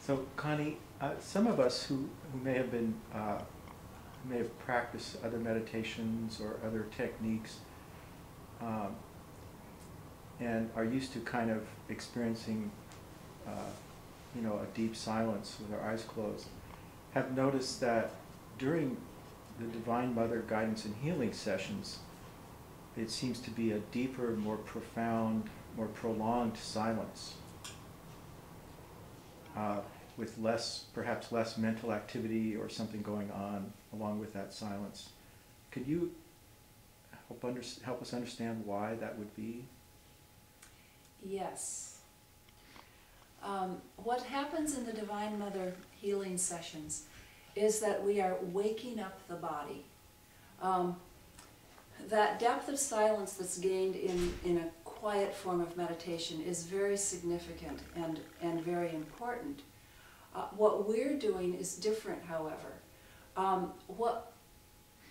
So, Connie, some of us who may have been, may have practiced other meditations or other techniques, um, and are used to kind of experiencing, uh, a deep silence with our eyes closed, have noticed that during the Divine Mother guidance and healing sessions, it seems to be a deeper, more profound, more prolonged silence, with perhaps less mental activity or something going on along with that silence. Could you help us understand why that would be? Yes. What happens in the Divine Mother healing sessions is that we are waking up the body. That depth of silence that's gained in a quiet form of meditation is very significant and very important. What we're doing is different, however. What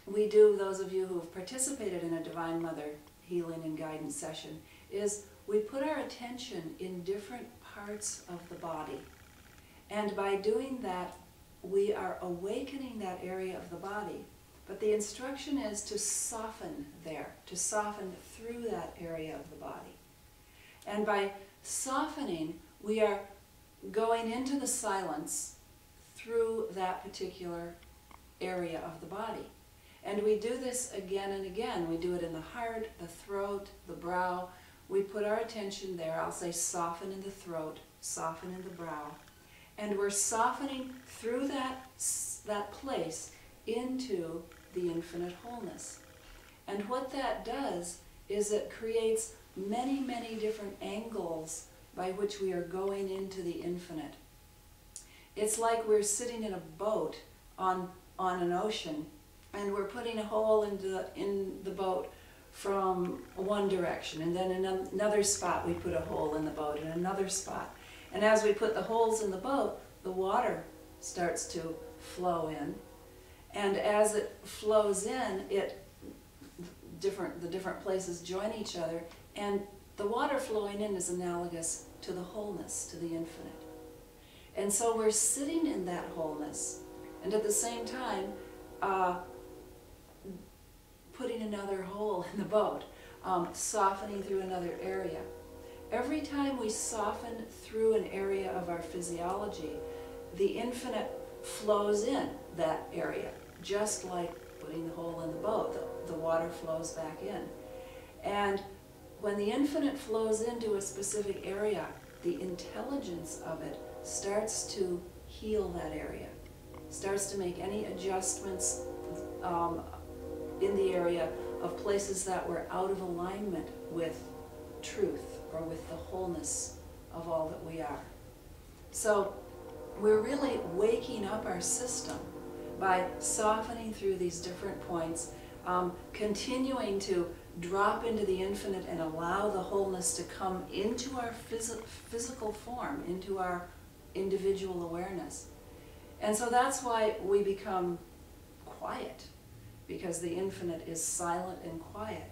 we do, those of you who have participated in a Divine Mother healing and guidance session, is we put our attention in different parts of the body. And by doing that, we are awakening that area of the body. But the instruction is to soften there, to soften through that area of the body. And by softening, we are going into the silence through that particular area of the body. And we do this again and again. We do it in the heart, the throat, the brow. We put our attention there. I'll say soften in the throat, soften in the brow. And we're softening through that place into the infinite wholeness. And what that does is it creates many, many different angles by which we are going into the infinite. It's like we're sitting in a boat on an ocean, and we're putting a hole in the boat from one direction, and then in another spot we put a hole in the boat, in another spot. And as we put the holes in the boat, the water starts to flow in. And as it flows in, the different places join each other, and the water flowing in is analogous to the wholeness, to the infinite. And so we're sitting in that wholeness, and at the same time, putting another hole in the boat, softening through another area. Every time we soften through an area of our physiology, the infinite flows in that area, just like putting the hole in the boat. The water flows back in. And when the infinite flows into a specific area, the intelligence of it starts to heal that area, starts to make any adjustments in the area of places that were out of alignment with truth or with the wholeness of all that we are. So we're really waking up our system by softening through these different points, continuing to drop into the infinite and allow the wholeness to come into our physical form, into our individual awareness. And so that's why we become quiet, because the infinite is silent and quiet.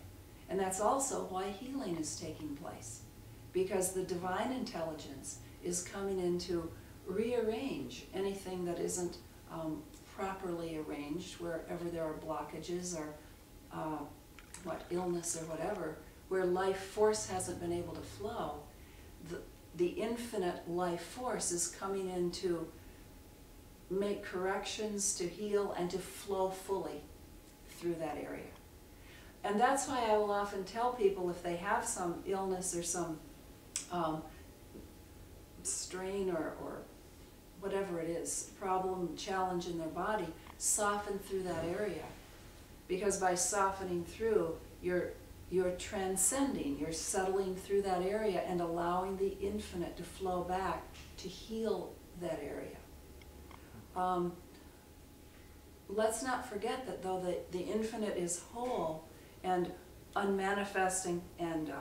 And that's also why healing is taking place, because the divine intelligence is coming in to rearrange anything that isn't properly arranged, wherever there are blockages or illness or whatever, where life force hasn't been able to flow. The infinite life force is coming in to make corrections, to heal, and to flow fully through that area. And that's why I will often tell people, if they have some illness or some strain or whatever it is, problem, challenge in their body, soften through that area. Because by softening through, you're transcending, you're settling through that area and allowing the infinite to flow back to heal that area. Let's not forget that though the infinite is whole and unmanifesting and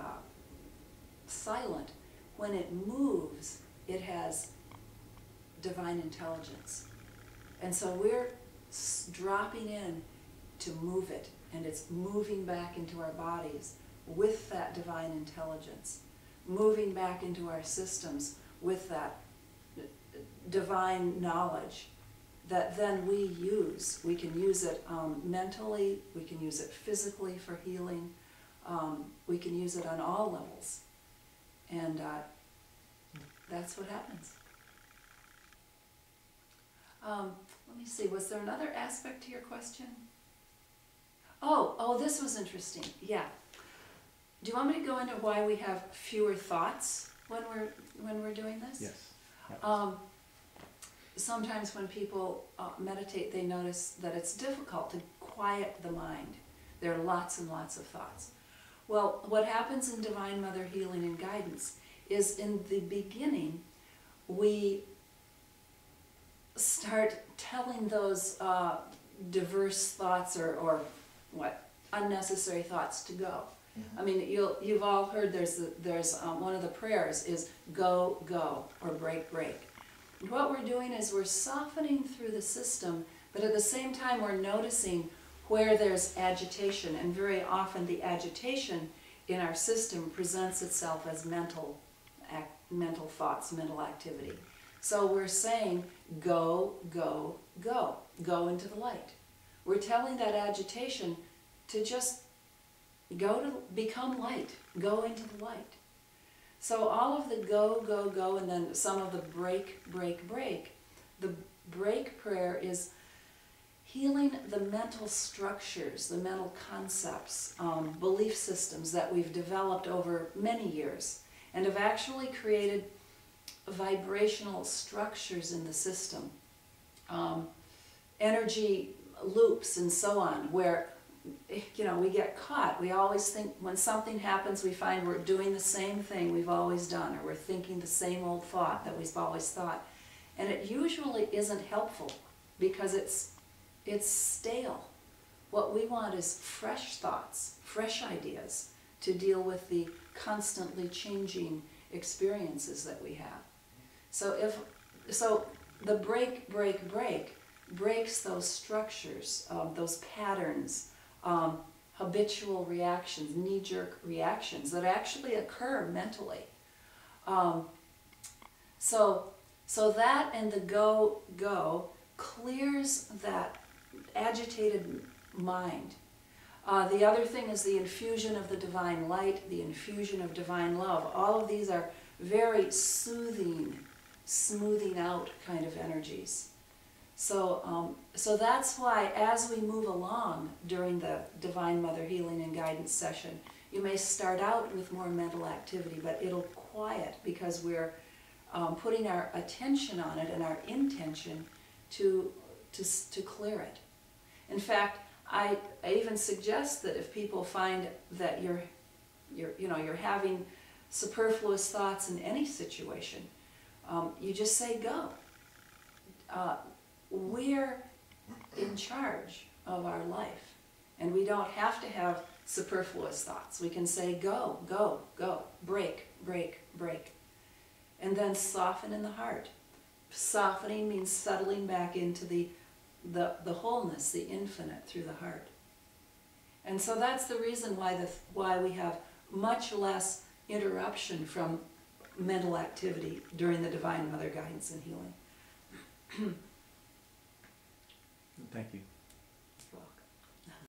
silent, when it moves, it has divine intelligence. And so we're dropping in to move it, and it's moving back into our bodies with that divine intelligence, moving back into our systems with that divine knowledge that then we use. We can use it mentally, we can use it physically for healing, we can use it on all levels. And that's what happens. Let me see, was there another aspect to your question? Oh, this was interesting, yeah. Do you want me to go into why we have fewer thoughts when we're doing this? Yes. Sometimes when people meditate, they notice that it's difficult to quiet the mind. There are lots and lots of thoughts. Well, what happens in Divine Mother Healing and Guidance is in the beginning, we start telling those diverse thoughts or unnecessary thoughts to go. I mean, you've all heard there's one of the prayers is go, go, or break, break. And what we're doing is we're softening through the system, but at the same time we're noticing where there's agitation, and very often the agitation in our system presents itself as mental thoughts, mental activity. So we're saying go, go, go, go into the light. We're telling that agitation to just become light, go into the light. So all of the go, go, go, and then some of the break, break, break. The break prayer is healing the mental structures, the mental concepts, belief systems that we've developed over many years and have actually created vibrational structures in the system, energy loops and so on, where we get caught. We always think when something happens, we find we're doing the same thing we've always done, or we're thinking the same old thought that we've always thought. And it usually isn't helpful because it's stale. What we want is fresh thoughts, fresh ideas to deal with the constantly changing experiences that we have. So the break, break, break breaks those structures, those patterns, habitual reactions, knee-jerk reactions that actually occur mentally. So that and the go, go clears that agitated mind. The other thing is the infusion of the divine light, the infusion of divine love. All of these are very soothing, smoothing out kind of energies. So that's why as we move along during the Divine Mother Healing and Guidance session, you may start out with more mental activity, but it'll quiet because we're putting our attention on it and our intention to clear it. In fact, I even suggest that if people find that you're having superfluous thoughts in any situation, you just say go. We're in charge of our life, and we don't have to have superfluous thoughts. We can say go, go, go, break, break, break, and then soften in the heart. Softening means settling back into the wholeness, the infinite through the heart. And so that's the reason why we have much less interruption from mental activity during the Divine Mother Guidance and Healing. Thank you.